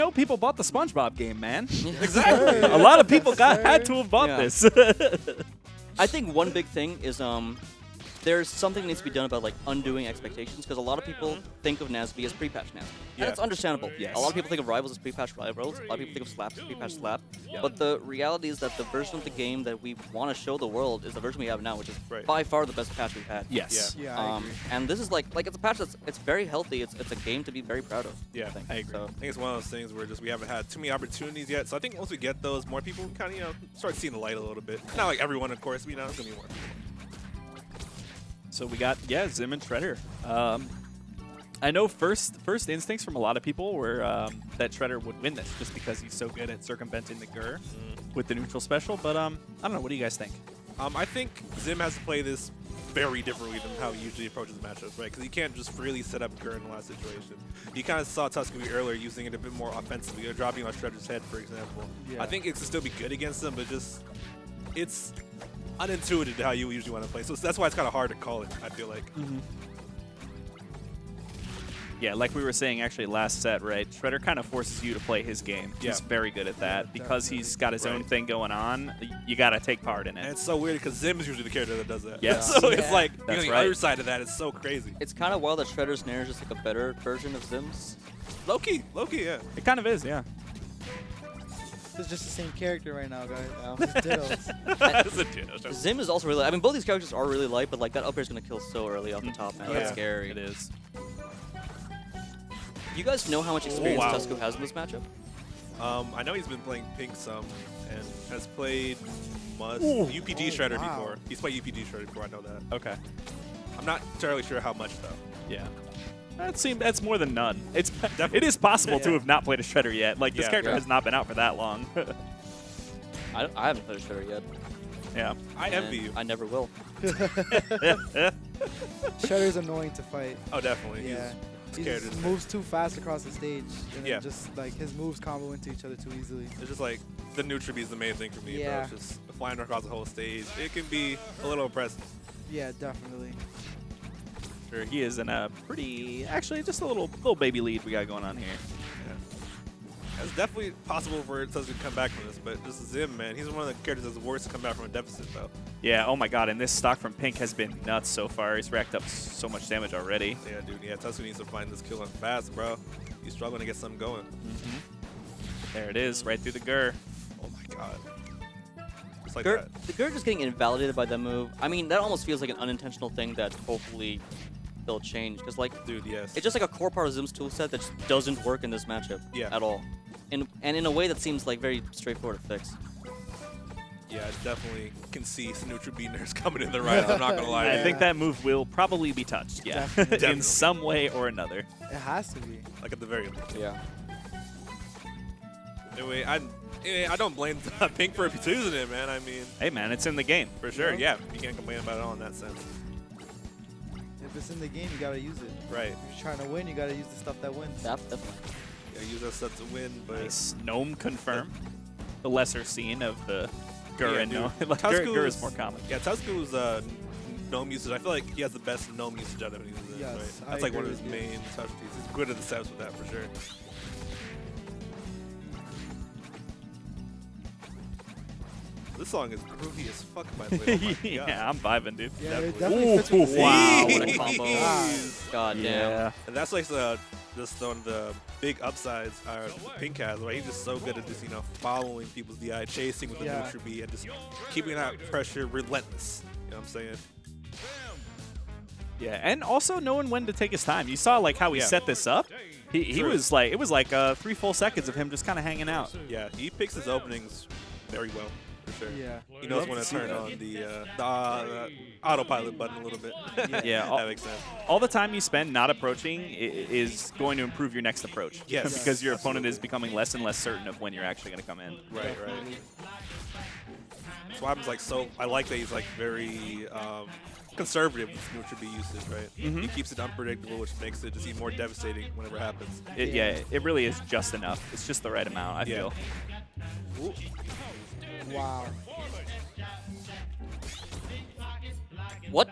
know people bought the SpongeBob game, man. Exactly. A lot of people had to have bought this. I think one big thing is there's something that needs to be done about like undoing expectations, because a lot of people think of NASB as pre-patch NASB. Yeah. And it's understandable. Yes. A lot of people think of Rivals as pre-patch Rivals. A lot of people think of Slaps as pre-patch Slap. But the reality is that the version of the game that we want to show the world is the version we have now, which is by far the best patch we've had. Yes. Yeah, I agree. And this is like it's a patch it's very healthy. It's a game to be very proud of. Yeah, I agree. So, I think it's one of those things where just we haven't had too many opportunities yet. So I think once we get those, more people kind of start seeing the light a little bit. Not like everyone, of course. But, it's gonna be more. So we got, Zim and Shredder. I know first instincts from a lot of people were that Shredder would win this just because he's so good at circumventing the Gur with the neutral special. But I don't know. What do you guys think? I think Zim has to play this very differently than how he usually approaches matchups, right? Because he can't just freely set up Gur in the last situation. You kind of saw Tuscuu earlier using it a bit more offensively, or dropping on Shredder's head, for example. Yeah. I think it can still be good against him, but just it's unintuitive to how you usually want to play. So that's why it's kind of hard to call it, I feel like. Yeah, like we were saying actually last set, right? Shredder kind of forces you to play his game. He's very good at that. Because he's got his own thing going on, you got to take part in it. And it's so weird because Zim is usually the character that does that. Yes. So it's like, That's the right. other side of that is so crazy. it's kind of wild that Shredder's Nair is just like a better version of Zim's. Low-key, yeah. It kind of is, yeah. It's just the same character right now, guys. Just dittos. It's a ditto. Zim is also really. I mean, both these characters are really light, but like that up air is gonna kill so early off the top, man. That's scary. It is. You guys know how much experience wow. Tuscuu has in this matchup? I know he's been playing Pink some and has played Ooh. UPG Shredder before. He's played UPG Shredder before, I know that. Okay. I'm not entirely sure how much, though. Yeah. That's more than none. It is possible to have not played a Shredder yet. Like, this character has not been out for that long. I haven't played a Shredder yet. Yeah. I envy you. I never will. Shredder's annoying to fight. Oh, definitely. Yeah. He scared just of moves too fast across the stage. And Yeah. then just like his moves combo into each other too easily. It's just like the neutral B is the main thing for me. Yeah. Bro. It's just flying across the whole stage. It can be a little impressive. Yeah, definitely. Sure, he is in a pretty, actually, just a little baby lead we got going on here. Yeah. It's definitely possible for Tuscuu to come back from this, but just Zim, man, he's one of the characters that's worse to come back from a deficit, though. Yeah, oh my god, and this stock from Pink has been nuts so far. He's racked up so much damage already. Yeah, dude. Yeah, Tuscuu needs to find this kill on fast, bro. He's struggling to get something going. There it is, right through the Gur. Oh my god. Just like Gur, that. the Gur just getting invalidated by that move. I mean, that almost feels like an unintentional thing that hopefully they'll change. Because, like, Dude, yes. it's just like a core part of Zim's toolset that just doesn't work in this matchup at all. And in a way that seems like very straightforward to fix. Yeah, I definitely can see some neutral B nerfs coming in the right. I'm not going to lie. I think that move will probably be touched, yeah. Definitely. In some way or another. It has to be. Like at the very least. Yeah. Anyway, I don't blame Pink for abusing it, man. I mean, Hey man, it's in the game. for sure, yeah. You can't complain about it all in that sense. If it's in the game, you gotta use it. Right. If you're trying to win, you gotta use the stuff that wins. Definitely. Yeah, use that stuff to win, but Nice. Gnome confirm. The lesser scene of the Gur and dude. Gnome. Like, Gur is Tuscuu's- more common. Yeah, Tuscuu's gnome usage, I feel like he has the best gnome usage out of any of Yes, right? I That's like one of agree his with you. main specialties. He's good at the steps with that for sure. This song is groovy as fuck, by the way. Oh my God. Yeah, I'm vibing, dude. Yeah, it Definitely. definitely fits with wow, the what a scene. combo. Jeez. God damn. Yeah. And that's like just one of the big upsides Pink has, right? He's just so good at just, following people's DI, chasing with the Yeah. neutral B, and just keeping that pressure relentless. You know what I'm saying? Yeah, and also knowing when to take his time. You saw like how he set this up. He True. was like, it was like 3 full seconds of him just kind of hanging out. Yeah, he picks his openings very well, for sure. Yeah. He knows when to turn on the autopilot button a little bit. Yeah, that makes sense. All the time you spend not approaching is going to improve your next approach. Yes. Because your opponent is becoming less and less certain of when you're actually going to come in. Right. Swab's like I like that he's like very conservative with neutral B usage, right? He keeps it unpredictable, which makes it just even more devastating whenever it happens. It really is just enough. It's just the right amount, I feel. Ooh. Wow. What?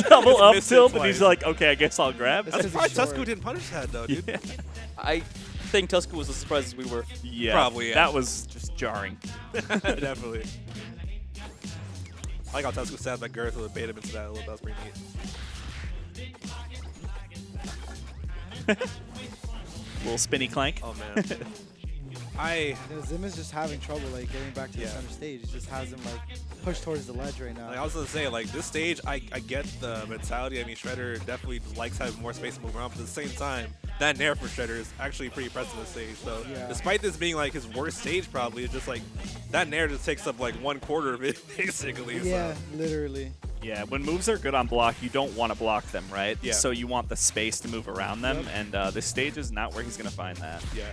Double up missed it tilt, and he's twice. like, okay, I guess I'll grab. That's I'm 'cause surprised he's short. Tuscuu didn't punish that though, dude. Yeah. think Tuscuu was as surprised as we were. Yeah, Probably, yeah. That was just jarring. Definitely. I like how Tuscuu sat that Girth with bait him into that a little bit. That was pretty neat. Little spinny clank. Oh, man. Zim is just having trouble like getting back to the center stage. He just has him like pushed towards the ledge right now. Like, I was gonna say, like, this stage, I get the mentality. I mean, Shredder definitely likes having more space to move around, but at the same time, that nair for Shredder is actually pretty impressive on this stage. So, despite this being like his worst stage, probably, it's just like that nair just takes up like 1/4 of it, basically. Yeah, so. literally. Yeah, when moves are good on block, you don't want to block them, right? Yeah. So you want the space to move around them, and this stage is not where he's going to find that. Yeah.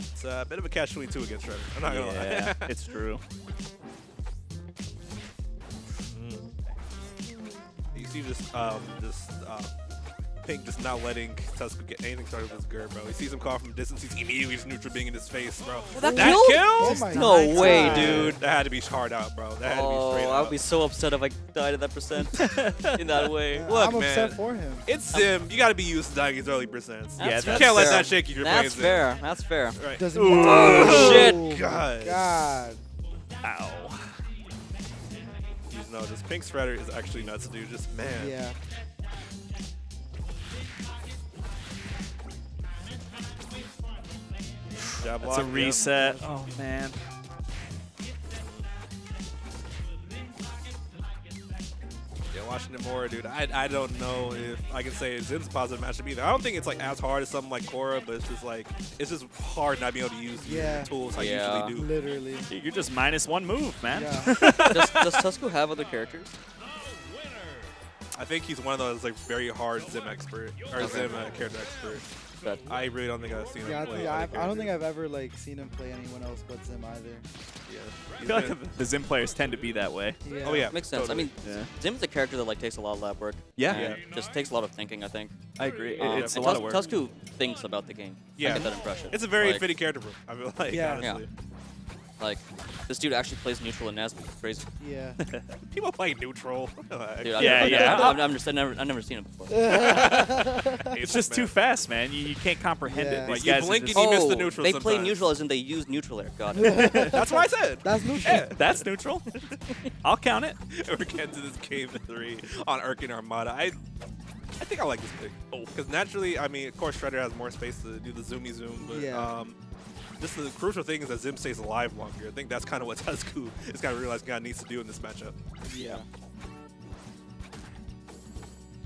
It's a bit of a catch-22 against Shredder. I'm not gonna lie. Yeah, it's true. You see Pink just not letting Tuscuu get anything started with his Gur, bro. He sees him call from a distance, he's immediately just neutral being in his face, bro. That kill? Oh my No God. way, dude. That had to be hard out, bro. That had to be straight I out. would be so upset if I died at that percent in that way. Look, I'm upset man. for him. It's Zim. You got to be used to dying his early percents. Yeah, That's you that's can't let fair. that shake you if you're That's playing fair. That's fair. Zim. Right. Doesn't Oh, shit. God. God. Ow. No, this Pink Shredder is actually nuts, dude. Just, man. Yeah. Jab That's block, a yep. reset. Oh, man. Yeah, watching it more, dude. I don't know if I can say Zim's a positive matchup either. I don't think it's like as hard as something like Korra, but it's just hard not being able to use the tools I usually do. Literally. You're just -1 move, man. Yeah. Does Tuscuu have other characters? I think he's one of those like very hard Zim expert or Zim character expert. But I really don't think I've seen Yeah, him play. I other don't think characters. I've ever like seen him play anyone else but Zim either. Yeah. I He's feel been- like the Zim players tend to be that way. Yeah. Oh yeah, makes sense. totally. I mean, Yeah. Zim's a character that like takes a lot of lab work. Yeah. and just takes a lot of thinking, I think. I agree. Um, It's a and lot of work. Tuscuu thinks about the game. Yeah. I get that impression. It's a very Like- fitting character for him, I feel like, Yeah. honestly. Like, this dude actually plays neutral in NASB. It's crazy. Yeah. People play neutral. Dude, Yeah. I've never seen him before. It's just too fast, man. You can't comprehend Yeah. it. Like, These you guys are blink just- and you miss the neutral they play sometimes. neutral as in they use neutral air. Got it. That's what I said. That's neutral. Yeah. That's neutral. I'll count it. We're getting to this game 3 on Urkin Armada. I think I like this pick. Because naturally, I mean, of course, Shredder has more space to do the zoomy zoom, but just the crucial thing is that Zim stays alive longer. I think that's kind of what Tuscuu is kind of realizing God needs to do in this matchup. Yeah.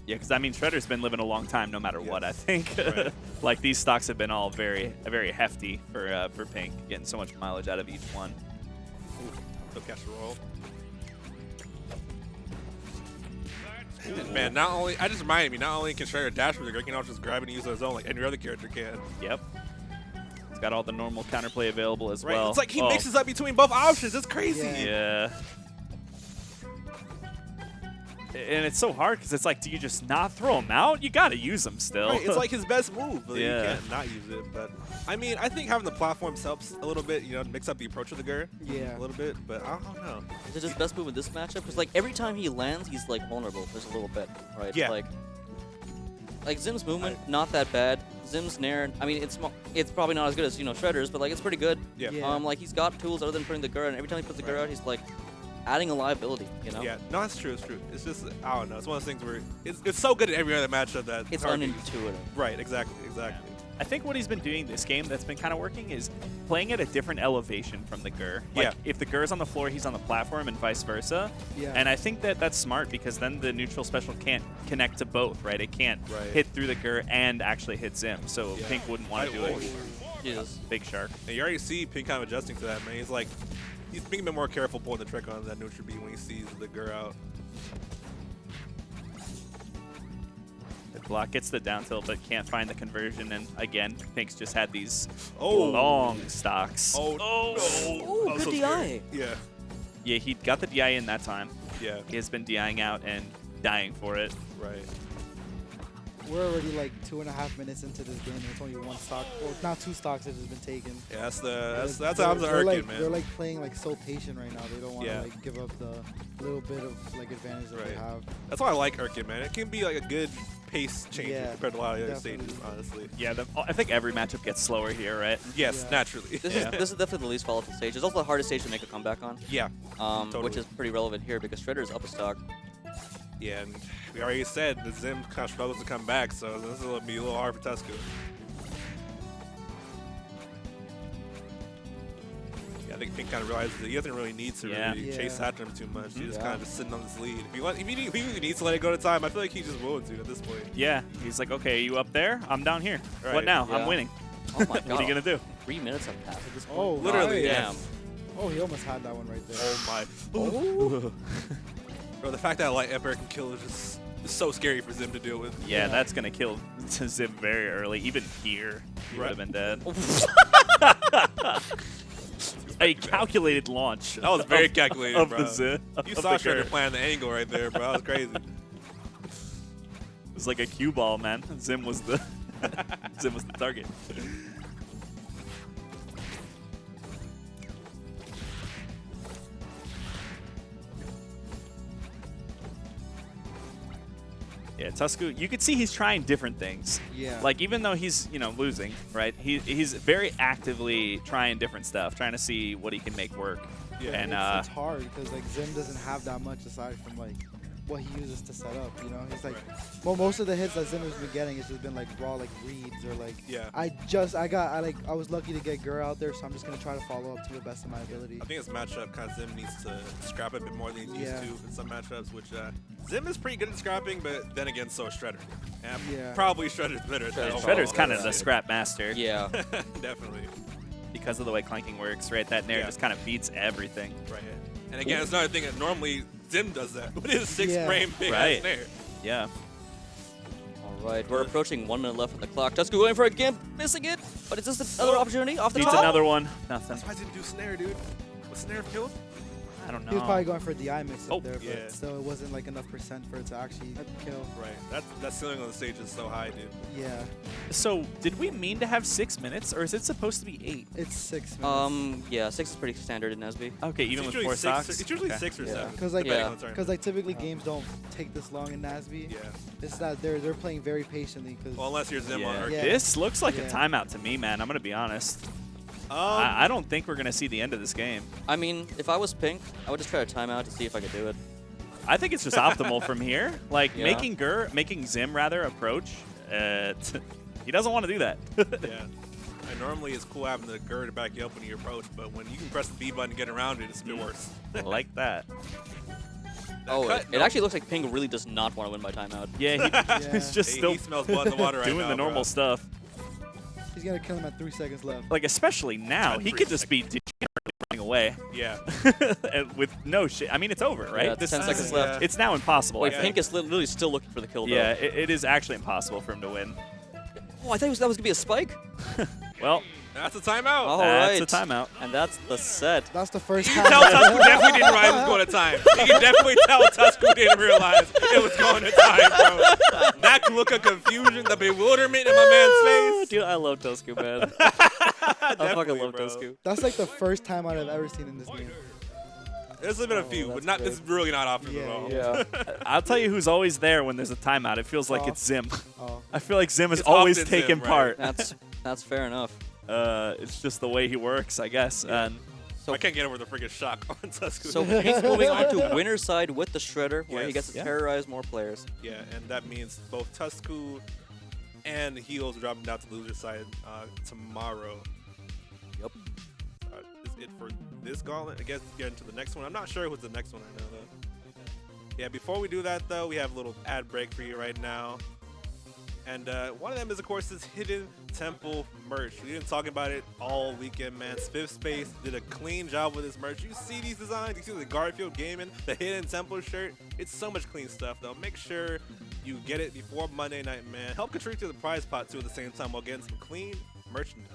Yeah, because I mean, Shredder's been living a long time no matter what, I think. Right. Like, these stocks have been all very hefty for Pink, getting so much mileage out of each one. So catch the roll. And man, not only, I just reminded me, not only can Shredder dash with the Great, he can also just grab and use on his own like any other character can. Yep. He's got all the normal counterplay available as Right? well. It's like he mixes up between both options. It's crazy. Yeah. And it's so hard because it's like, do you just not throw him out? You got to use them still. Right, it's like his best move, but Yeah. you can't not use it. But I mean, I think having the platforms helps a little bit, you know, mix up the approach of the Gur Yeah. a little bit, but I don't know. Is it his best move in this matchup? Because like every time he lands, he's like vulnerable. There's a little bit, right? Yeah. Like Zim's movement, not that bad. Zim's nair, I mean, it's probably not as good as Shredder's, but like it's pretty good. Yeah. Yeah. Like he's got tools other than putting the Gur, and every time he puts the Gur out, he's like adding a liability. You know? Yeah, no, it's true. It's true. It's just, I don't know. It's one of those things where it's so good at every other matchup that It's hard to- unintuitive. Right, exactly. I think what he's been doing this game that's been kind of working is playing at a different elevation from the Gur. Like, Yeah. if the Gur's on the floor, he's on the platform and vice versa. Yeah. And I think that that's smart because then the neutral special can't connect to both, right? It can't Right. hit through the Gur and actually hit Zim. So Yeah. Pink wouldn't want to do it. Jesus. Big shark. And you already see Pink kind of adjusting to that, man. He's like, he's being a bit more careful pulling the trick on that neutral B when he sees the Gur out. The block gets the down tilt but can't find the conversion. And again, Pink's just had these Oh. long stocks. Oh, Ooh, I was good so DI. scared. Yeah, Yeah, he got the DI in that time. yeah, He has been DIing out and dying for it. right. We're already like 2.5 minutes into this game, and it's only one stock, or not two stocks that has been taken. Yeah, that's They're- how I'm the they're Urkin, like, man. They're like playing like so patient right now. They don't want to Yeah. like give up the little bit of like advantage that they Right. have. That's why I like Urkin, man. It can be like a good pace changer compared to a lot of the other stages, honestly. Yeah, I think every matchup gets slower here, right? Yes, naturally. This is definitely the least volatile stage. It's also the hardest stage to make a comeback on. Yeah, totally. Which is pretty relevant here because Shredder is up a stock. Yeah, and we already said the Zim kind of struggles to come back, so this will be a little hard for Tuscuu. Yeah, I think Pink kind of realizes that he doesn't really need to really chase after him too much. He's just kind of just sitting on this lead. If he needs to let it go to time, I feel like he just will to at this point. Yeah, he's like, okay, you up there? I'm down here. Right. What now? Yeah. I'm winning. Oh my god. What are you going to do? 3 minutes have passed at this point. Oh, literally, damn. Oh, he almost had that one right there. Oh my. Oh. Bro, the fact that light air can kill is just so scary for Zim to deal with. Yeah, that's going to kill Zim very early. Even here, he would have been dead. A calculated launch. That was very calculated, of bro. The Zim. You saw Shredder playing the angle right there, bro. That was crazy. It was like a cue ball, man. Zim was the Zim was the target. Yeah, Tuscuu, you could see he's trying different things. Yeah. Like, even though he's, losing, right? He's very actively trying different stuff, trying to see what he can make work. Yeah. And it's hard because like Zim doesn't have that much aside from like what he uses to set up. He's like, well, most of the hits that Zim has been getting has just been like raw like reads or like. Yeah. I was lucky to get Gur out there, so I'm just gonna try to follow up to the best of my ability. I think this matchup kind of Zim needs to scrap a bit more than he's used to in some matchups, which Zim is pretty good at scrapping, but then again, so is Shredder. And probably Shredder's better at that. Shredder's kind of the scrap master. Yeah. Definitely. Because of the way clanking works, right? That Nair just kind of beats everything. Right. And again, it's another thing that normally Zim does that with his 6-frame big ass Nair. Yeah. All right, we're approaching 1 minute left on the clock. Tuscuu going for a gimp, missing it. But is this another opportunity off the Needs top? another one. Nothing. That's why I didn't do Snare, dude. Was Snare killed? I don't know. He was probably going for a DI mix up there, but yeah. still it wasn't like enough percent for it to actually kill. Right. That ceiling on the stage is so high, dude. Yeah. So, did we mean to have 6 minutes, or is it supposed to be 8? It's 6 minutes. Yeah, 6 is pretty standard in NASB. Okay, even with 4 six, stocks? it's usually 6 or 7. Because like typically games don't take this long in NASB. Yeah. It's that they're playing very patiently. Well, unless you're Zim on Arcade. This looks like a timeout to me, man. I'm going to be honest. I don't think we're going to see the end of this game. I mean, if I was Pink, I would just try a timeout to see if I could do it. I think it's just optimal from here. Like, making Zim rather approach, he doesn't want to do that. Yeah. And normally it's cool having the Gur to back you up when you approach, but when you can press the B button and get around it, it's a bit worse. I like that. It actually looks like Pink really does not want to win by timeout. Yeah, he's just still he smells blood in the water right doing now, the normal stuff. He's going to kill him at 3 seconds left. Like, especially now, he could just be running away. Yeah. And with no shit. I mean, it's over, right? Yeah, it's 10 seconds left. It's now impossible. Wait, Pink is literally still looking for the kill, though. Yeah, it is actually impossible for him to win. Oh, I thought that was going to be a spike. Well, that's a timeout. All that's right. a timeout. And that's the set. That's the first You time. can tell Tuscuu definitely didn't realize it was going to time. You can definitely tell Tuscuu didn't realize it was going to time, bro. That look of confusion, the bewilderment in my man's face. Dude, I love Tuscuu, man. I fucking love Tuscuu. That's like the first timeout I've ever seen in this game. There's been a few, but not. This is really not often at all. Yeah. I'll tell you who's always there when there's a timeout. It feels like it's Zim. Oh. I feel like Zim is It's always often taking Zim, right? part. That's fair enough. It's just the way he works, I guess. And I can't get over the freaking shock on Tuscuu. So Pink's moving on to winner's side with the Shredder, where he Yes. gets to terrorize more players. Yeah, and that means both Tuscuu and Heels are dropping down to the loser side tomorrow. Yep. Is it for this gauntlet? I guess get into the next one. I'm not sure who's the next one. I know though. Yeah, before we do that though, we have a little ad break for you right now. And one of them is, of course, this Hidden Temple merch. We've been talking about it all weekend, man. Fifth Space did a clean job with this merch. You see these designs? You see the Garfield Gaming, the Hidden Temple shirt? It's so much clean stuff, though. Make sure you get it before Monday night, man. Help contribute to the prize pot, too, at the same time while getting some clean merchandise.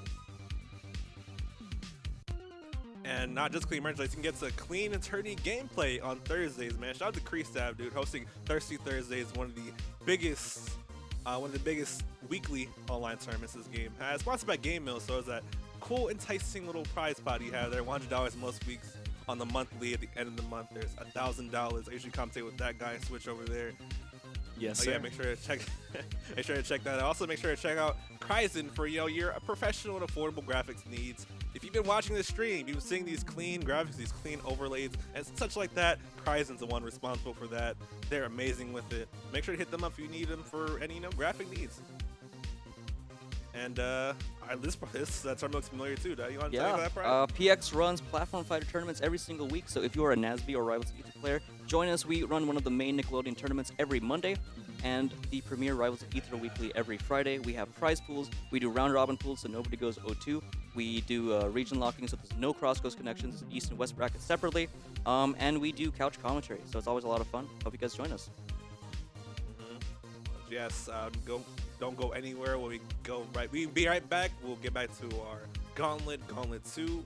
And not just clean merchandise, you can get some clean attorney gameplay on Thursdays, man. Shout out to Kreestab, dude, hosting Thirsty Thursdays, one of the biggest weekly online tournaments this game has. Sponsored by GameMill, so it's that cool, enticing little prize pot you have there. $100 most weeks on the monthly. At the end of the month, there's $1,000. I usually commentate with that guy and switch over there. Yes, Oh sir. yeah, make sure to check make sure to check that out. Also make sure to check out Kaizen for your professional and affordable graphics needs. If you've been watching this stream, you've been seeing these clean graphics, these clean overlays, and such like that, Kaizen's the one responsible for that. They're amazing with it. Make sure to hit them up if you need them for any graphic needs. And that's our most familiar too. You want to tell Yeah, that, Brian? PX runs platform fighter tournaments every single week, so if you are a NASB or Rivals of Ether player, join us. We run one of the main Nickelodeon tournaments every Monday, and the premier Rivals of Ether Weekly every Friday. We have prize pools. We do round-robin pools, so nobody goes 0-2. We do region locking, so there's no cross-coast connections, East and West brackets separately. And we do couch commentary, so it's always a lot of fun. Hope you guys join us. Yes, don't go anywhere. We'll be right back. We'll get back to our Gauntlet 2